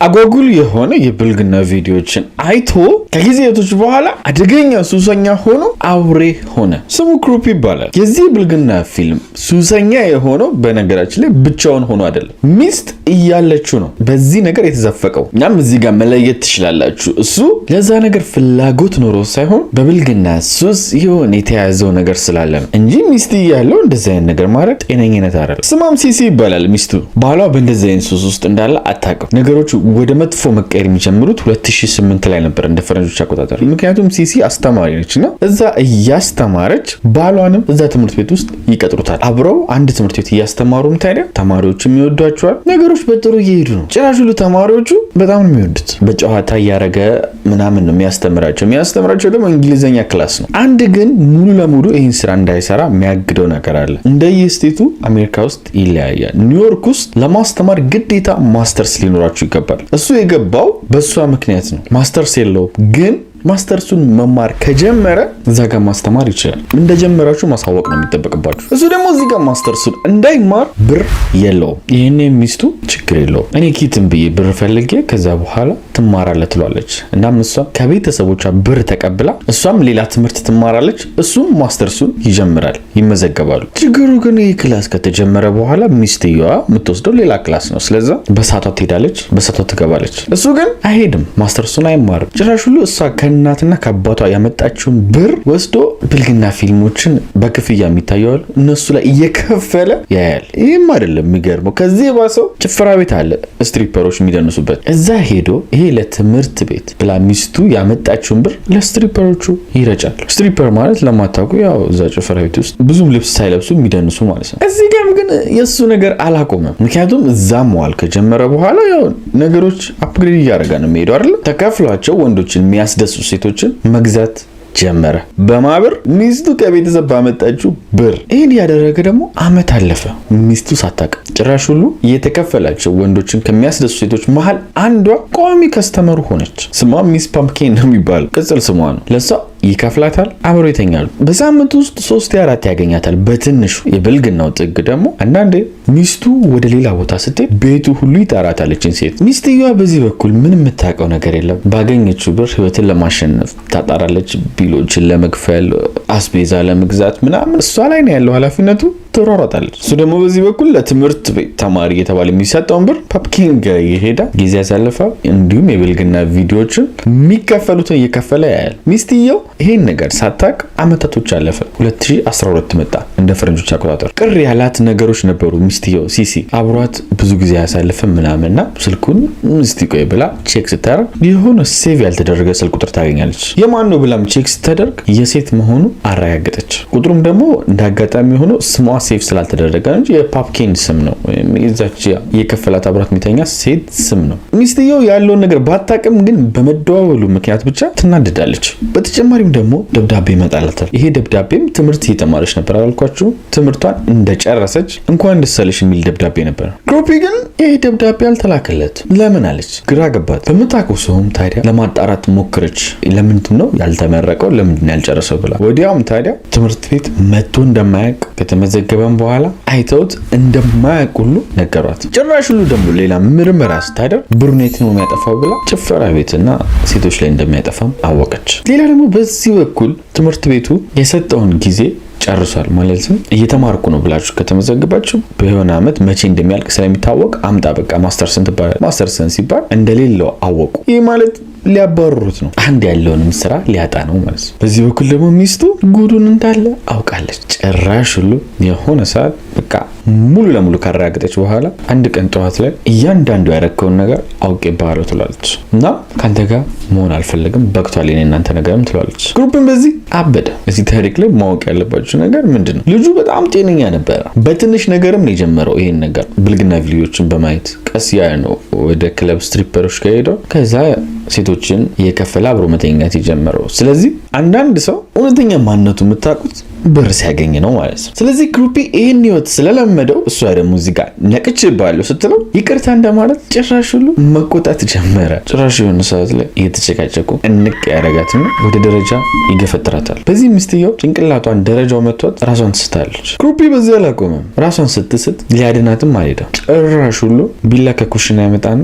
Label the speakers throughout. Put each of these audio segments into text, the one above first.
Speaker 1: አጓጉል የሆነ የብልግና ቪዲዮዎችን አይቶ ከጊዜያቶች በኋላ አደገኛ ሱሰኛ ሆኖ አውሬ ሆነ። ስሙ ክሩፒ ይባላል። የዚህ ብልግና ፊልም ሱሰኛ የሆነው በነገራችን ላይ ብቻውን ሆኖ አይደለም፣ ሚስት እያለችው ነው በዚህ ነገር የተዘፈቀው። እናም እዚህ ጋር መለየት ትችላላችሁ። እሱ ለዛ ነገር ፍላጎት ኖሮ ሳይሆን በብልግና ሱስ የሆነ የተያዘው ነገር ስላለ ነው እንጂ ሚስት እያለው እንደዚህ አይነት ነገር ማድረግ ጤነኝነት አይደለም። ስማም ሲሲ ይባላል። ሚስቱ ባሏ በእንደዚህ አይነት ሱስ ውስጥ እንዳለ አታውቅም። ነገሮቹ ወደ መጥፎ መቀየር የሚጀምሩት 2008 ላይ ነበር እንደ ፈረንጆች አቆጣጠር። ምክንያቱም ሲሲ አስተማሪ ነችና እዛ እያስተማረች ባሏንም እዛ ትምህርት ቤት ውስጥ ይቀጥሩታል። አብረው አንድ ትምህርት ቤት እያስተማሩም ታዲያ ተማሪዎችም ይወዷቸዋል። ነገሮች በጥሩ እየሄዱ ነው። ጭራሽ ሁሉ ተማሪዎቹ በጣም ነው የሚወዱት። በጨዋታ እያረገ ምናምን ነው የሚያስተምራቸው ደግሞ እንግሊዘኛ ክላስ ነው። አንድ ግን ሙሉ ለሙሉ ይህን ስራ እንዳይሰራ የሚያግደው ነገር አለ። እንደየስቴቱ አሜሪካ ውስጥ ይለያያል። ኒውዮርክ ውስጥ ለማስተማር ግዴታ ማስተርስ ሊኖራችሁ ይገባል። እሱ የገባው በእሷ ምክንያት ነው። ማስተርስ የለውም ግን ማስተርሱን መማር ከጀመረ እዛ ጋር ማስተማር ይችላል። እንደጀመራችሁ ማሳወቅ ነው የሚጠበቅባችሁ። እሱ ደግሞ እዚህ ጋር ማስተርሱን እንዳይማር ብር የለውም። ይህን ሚስቱ ችግር የለውም እኔ ኪትን ብዬ ብር ፈልጌ ከዛ በኋላ ትማራለህ ትሏለች። እናም እሷ ከቤተሰቦቿ ብር ተቀብላ እሷም ሌላ ትምህርት ትማራለች፣ እሱም ማስተርሱን ይጀምራል፣ ይመዘገባሉ። ችግሩ ግን ይህ ክላስ ከተጀመረ በኋላ ሚስትየዋ የምትወስደው ሌላ ክላስ ነው። ስለዛ በሳቷ ትሄዳለች፣ በሳቷ ትገባለች። እሱ ግን አይሄድም፣ ማስተርሱን አይማርም። ጭራሽ ሁሉ እሷ እናትና ከአባቷ ያመጣችውን ብር ወስዶ ብልግና ፊልሞችን በክፍያ የሚታየዋል እነሱ ላይ እየከፈለ ያያል። ይህም አይደለም የሚገርመው፣ ከዚህ የባሰው ጭፈራ ቤት አለ ስትሪፐሮች የሚደንሱበት። እዛ ሄዶ ይሄ ለትምህርት ቤት ብላ ሚስቱ ያመጣችውን ብር ለስትሪፐሮቹ ይረጫል። ስትሪፐር ማለት ለማታውቁ ያው እዛ ጭፈራ ቤት ውስጥ ብዙም ልብስ ሳይለብሱ የሚደንሱ ማለት ነው። እዚህ ጋርም ግን የእሱ ነገር አላቆመም። ምክንያቱም እዛ መዋል ከጀመረ በኋላ ያው ነገሮች አፕግሬድ እያደረገ ነው የሚሄዱ አይደለ። ተከፍሏቸው ወንዶችን የሚያስደሱ ሴቶችን መግዛት ጀመረ በማብር ሚስቱ ከቤተሰብ ባመጣችው ብር። ይሄን ያደረገ ደግሞ አመት አለፈ ሚስቱ ሳታውቅ። ጭራሽ ሁሉ የተከፈላቸው ወንዶችን ከሚያስደሱ ሴቶች መሃል አንዷ ቋሚ ከስተመሩ ሆነች። ስሟ ሚስ ፓምፕኪን ነው የሚባለው፣ ቅጽል ስሟ ነው። ለሷ ይከፍላታል፣ አብሮ ይተኛሉ። በሳምንት ውስጥ 3-4 ያገኛታል በትንሹ። የብልግናው ጥግ ደግሞ አንዳንዴ ሚስቱ ወደ ሌላ ቦታ ስትሄድ ቤቱ ሁሉ ይጠራታል እችን ሴት። ሚስትየዋ በዚህ በኩል ምን የምታውቀው ነገር የለም። ባገኘችው ብር ህይወትን ለማሸነፍ ታጣራለች። ቢሎችን ለመክፈል፣ አስቤዛ ለመግዛት ምናምን እሷ ላይ ነው ያለው ኃላፊነቱ። ትሯሯጣለች። እሱ ደግሞ በዚህ በኩል ለትምህርት ቤት ተማሪ የተባለ የሚሰጠውን ብር ፓምፕኪን ጋር ይሄዳ ጊዜ ያሳልፋል። እንዲሁም የብልግና ቪዲዮዎችን የሚከፈሉትን እየከፈለ ያያል። ሚስትየው ይሄን ነገር ሳታቅ አመታቶች አለፈ። 2012 መጣ እንደ ፈረንጆች አቆጣጠር። ቅር ያላት ነገሮች ነበሩ። ሚስትየው ሲሲ አብሯት ብዙ ጊዜ ያሳልፍም ምናምንና ስልኩን እስቲ ቆይ ብላ ቼክ ስታደርግ የሆነ ሴቭ ያልተደረገ ስልክ ቁጥር ታገኛለች። የማን ነው ብላም ቼክ ስታደርግ የሴት መሆኑ አረጋገጠች። ቁጥሩም ደግሞ እንዳጋጣሚ ሆኖ ስሟ ሴፍ ስላልተደረገ እንጂ የፓምፕኪን ስም ነው። የዛች የከፈላት አብራት ሚተኛ ሴት ስም ነው። ሚስትየው ያለውን ነገር ባታቅም ግን በመደዋወሉ ምክንያት ብቻ ትናደዳለች። በተጨማሪም ደግሞ ደብዳቤ ይመጣላታል። ይሄ ደብዳቤም ትምህርት እየተማረች ነበር አላልኳችሁ? ትምህርቷን እንደጨረሰች እንኳን ደስ አለሽ የሚል ደብዳቤ ነበር። ክሩፒ ግን ይሄ ደብዳቤ አልተላከለት። ለምን አለች፣ ግራ ገባት። በምታውቀው ሰውም ታዲያ ለማጣራት ሞክረች። ለምንድን ነው ያልተመረቀው፣ ለምንድን ነው ያልጨረሰው ብላ። ወዲያውም ታዲያ ትምህርት ቤት መጥቶ እንደማያውቅ ከተመዘገበም በኋላ አይተውት እንደማያውቅ ሁሉ ነገሯት። ጭራሽ ሁሉ ደግሞ ሌላ ምርመራ ስታደርግ ብሩኔት ነው የሚያጠፋው ብላ ጭፈራ ቤትና ሴቶች ላይ እንደሚያጠፋም አወቀች። ሌላ ደግሞ በዚህ በኩል ትምህርት ቤቱ የሰጠውን ጊዜ ጨርሷል። ማለትም እየተማርኩ ነው ብላችሁ ከተመዘገባችሁ በሆነ አመት መቼ እንደሚያልቅ ስለሚታወቅ አምጣ በቃ ማስተርስን ትባላል። ማስተርስን ሲባል እንደሌለው አወቁ። ይህ ማለት ሊያባረሩት ነው። አንድ ያለውንም ስራ ሊያጣ ነው ማለት ነው። በዚህ በኩል ደግሞ ሚስቱ ጉዱን እንዳለ አውቃለች። ጭራሽ ሁሉ የሆነ ሰዓት በቃ ሙሉ ለሙሉ ካረጋገጠች በኋላ አንድ ቀን ጠዋት ላይ እያንዳንዱ ያረከውን ነገር አውቄብሃለሁ ትላለች እና ካንተ ጋር መሆን አልፈልግም፣ በቅቷል የኔ እናንተ ነገርም ትላለች። ግሩፕን በዚህ አበደ። እዚህ ታሪክ ላይ ማወቅ ያለባችሁ ነገር ምንድነው? ልጁ በጣም ጤነኛ ነበረ። በትንሽ ነገርም ነው የጀመረው ይሄን ነገር ብልግና ቪዲዮዎችን በማየት ቀስ ያ ነው ወደ ክለብ ስትሪፐሮች ጋር ሄደው ከዛ ሴቶችን የከፈለ አብሮ መተኛት የጀመረው። ስለዚህ አንዳንድ ሰው እውነተኛ ማንነቱ የምታውቁት ብር ሲያገኝ ነው ማለት ነው። ስለዚህ ክሩፒ ይሄን ህይወት ስለለመደው እሷ ደግሞ እዚህ ጋር ነቅቼብሃለሁ ስትለው ይቅርታ እንደማለት ጭራሽ ሁሉ መቆጣት ጀመረ። ጭራሽ የሆነ ሰዓት ላይ እየተጨቃጨቁ እንቅ ያደርጋትና ወደ ደረጃ ይገፈትራታል። በዚህ ሚስትየው ጭንቅላቷን ደረጃው መቷት ራሷን ትስታለች። ክሩፒ በዚህ አላቆመም። ራሷን ስትስት ሊያድናትም አልሄደም። ጭራሽ ሁሉ ቢላ ከኩሽና ያመጣና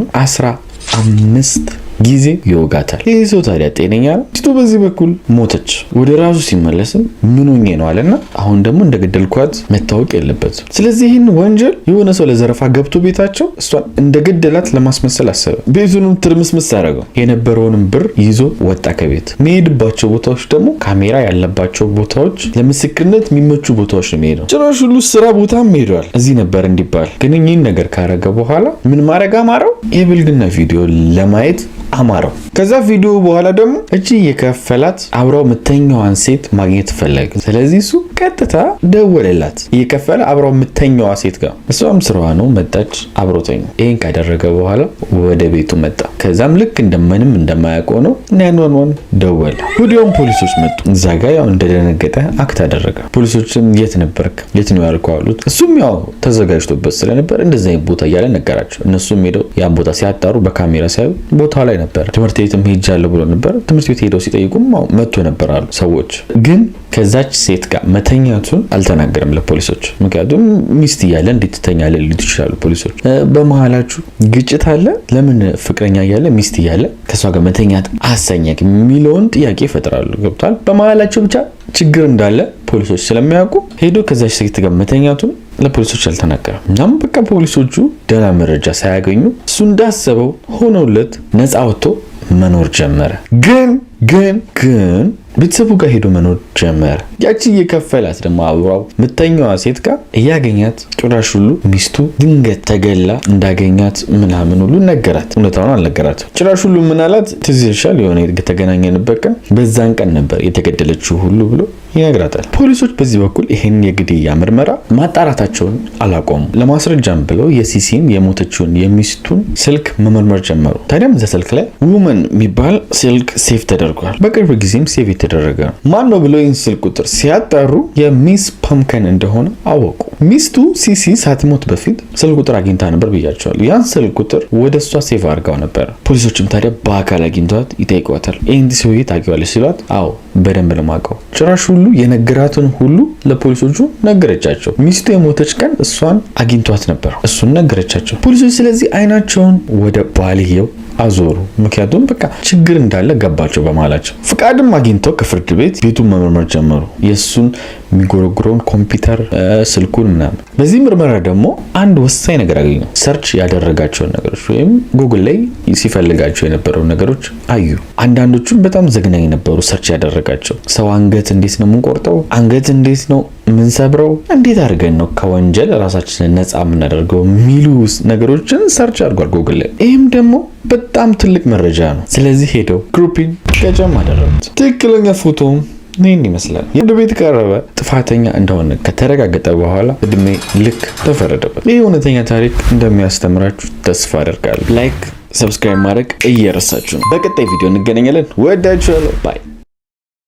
Speaker 1: 5 ጊዜ ይወጋታል። ይህ ሰው ታዲያ ጤነኛ ነው? ሚስቱ በዚህ በኩል ሞተች። ወደ ራሱ ሲመለስም ምን ሆኜ ነው አለና አሁን ደግሞ እንደገደልኳት መታወቅ የለበትም። ስለዚህ ይህን ወንጀል የሆነ ሰው ለዘረፋ ገብቶ ቤታቸው እሷን እንደገደላት ለማስመሰል አሰበ። ቤቱንም ትርምስምስ አደረገው። የነበረውንም ብር ይዞ ወጣ ከቤት። የሚሄድባቸው ቦታዎች ደግሞ ካሜራ ያለባቸው ቦታዎች፣ ለምስክርነት የሚመቹ ቦታዎች ነው የሚሄደው። ጭራሽ ሁሉ ስራ ቦታም ሄዷል። እዚህ ነበር እንዲባል። ግን ይህን ነገር ካረገ በኋላ ምን ማድረግ አማረው? የብልግና ቪዲዮ ለማየት አማረው። ከዛ ቪዲዮ በኋላ ደግሞ እጅ የከፈላት አብራው ምተኛዋን ሴት ማግኘት ፈለገ። ስለዚህ እሱ ቀጥታ ደወለላት። እየከፈለ አብራው ምተኛዋ ሴት ጋር። እሷም ስራዋ ነው መጣች፣ አብሮተኛ። ይሄን ካደረገ በኋላ ወደ ቤቱ መጣ። ከዛም ልክ እንደምንም እንደማያውቀው ነው 911 ደወለ። ወዲያውም ፖሊሶች መጡ። እዛ ጋር ያው እንደደነገጠ አክት አደረገ። ፖሊሶችም የት ነበርክ? የት ነው ያልከው አሉት። እሱም ያው ተዘጋጅቶበት ስለነበር እንደዛ ቦታ እያለ ነገራቸው። እነሱም ሄደው ያን ቦታ ሲያጣሩ በካሜራ ሲያዩ ቦታ ላይ ነበር። ትምህርት ቤትም ሄጃለሁ ብሎ ነበር። ትምህርት ቤት ሄደው ሲጠይቁም መጥቶ ነበር አሉ ሰዎች። ግን ከዛች ሴት ጋር መተኛቱን አልተናገረም ለፖሊሶች። ምክንያቱም ሚስት እያለ እንዴት ትተኛለህ ሊሉ ይችላሉ ፖሊሶች። በመሃላችሁ ግጭት አለ? ለምን ፍቅረኛ እያለ ሚስት እያለ ከሷ ጋር መተኛት አሰኛክ የሚለውን ጥያቄ ይፈጥራሉ። ገብቷል? በመሃላቸው ብቻ ችግር እንዳለ ፖሊሶች ስለሚያውቁ ሄዶ ከዛች ሴት ጋር መተኛቱን ለፖሊሶች አልተናገረም። እናም በቃ ፖሊሶቹ ደህና መረጃ ሳያገኙ እሱ እንዳሰበው ሆኖለት ነፃ ወጥቶ መኖር ጀመረ። ግን ቤተሰቡ ጋር ሄዶ መኖር ጀመረ። ያቺ እየከፈላት ደግሞ አብራው ምተኛዋ ሴት ጋር እያገኛት ጭራሽ ሁሉ ሚስቱ ድንገት ተገላ እንዳገኛት ምናምን ሁሉ ነገራት። እውነታውን አልነገራትም። ጭራሽ ሁሉ ምን አላት? ትዝ ይልሻል የሆነ የተገናኘንበት ቀን በዛን ቀን ነበር የተገደለችው ሁሉ ብሎ ይነግራታል። ፖሊሶች በዚህ በኩል ይሄን የግድያ ምርመራ ማጣራታቸውን አላቆሙ። ለማስረጃም ብለው የሲሲን የሞተችውን የሚስቱን ስልክ መመርመር ጀመሩ። ታዲያም እዛ ስልክ ላይ ውመን የሚባል ስልክ ሴቭ ተደርጓል። በቅርብ ጊዜም ሴቭ የተደረገ ነው። ማን ነው ብለው ይህን ስልክ ቁጥር ሲያጣሩ የሚስ ፐምከን እንደሆነ አወቁ። ሚስቱ ሲሲ ሳትሞት በፊት ስልክ ቁጥር አግኝታ ነበር ብያቸዋል። ያን ስልክ ቁጥር ወደ እሷ ሴቭ አድርጋው ነበር። ፖሊሶችም ታዲያ በአካል አግኝቷት ይጠይቋታል። ይህን ሰውዬ ታውቂዋለሽ ሲሏት አዎ በደንብ ነው የማውቀው። ጭራሽ ሁሉ የነገራትን ሁሉ ለፖሊሶቹ ነገረቻቸው። ሚስቱ የሞተች ቀን እሷን አግኝቷት ነበር፣ እሱን ነገረቻቸው። ፖሊሶች ስለዚህ አይናቸውን ወደ ባልየው አዞሩ። ምክንያቱም በቃ ችግር እንዳለ ገባቸው በማላቸው። ፍቃድም አግኝተው ከፍርድ ቤት ቤቱን መመርመር ጀመሩ። የሱን የሚጎረጉረውን ኮምፒውተር፣ ስልኩን ምናምን። በዚህ ምርመራ ደግሞ አንድ ወሳኝ ነገር አገኙ። ሰርች ያደረጋቸውን ነገሮች ወይም ጉግል ላይ ሲፈልጋቸው የነበረው ነገሮች አዩ። አንዳንዶቹም በጣም ዘግናኝ ነበሩ። ሰርች ያደረጋቸው ሰው አንገት እንዴት ነው የምንቆርጠው? አንገት እንዴት ነው ምንሰብረው? እንዴት አድርገን ነው ከወንጀል ራሳችንን ነፃ የምናደርገው የሚሉ ነገሮችን ሰርች አድርጓል ጉግል ላይ። ይህም ደግሞ በጣም ትልቅ መረጃ ነው። ስለዚህ ሄደው ግሩፒን ገጨም አደረጉት። ትክክለኛ ፎቶም ይህን ይመስላል። ወደ ቤት ቀረበ። ጥፋተኛ እንደሆነ ከተረጋገጠ በኋላ እድሜ ልክ ተፈረደበት። ይህ እውነተኛ ታሪክ እንደሚያስተምራችሁ ተስፋ አደርጋለሁ። ላይክ፣ ሰብስክራይብ ማድረግ እየረሳችሁ ነው። በቀጣይ ቪዲዮ እንገናኛለን። ወዳችኋለሁ። ባይ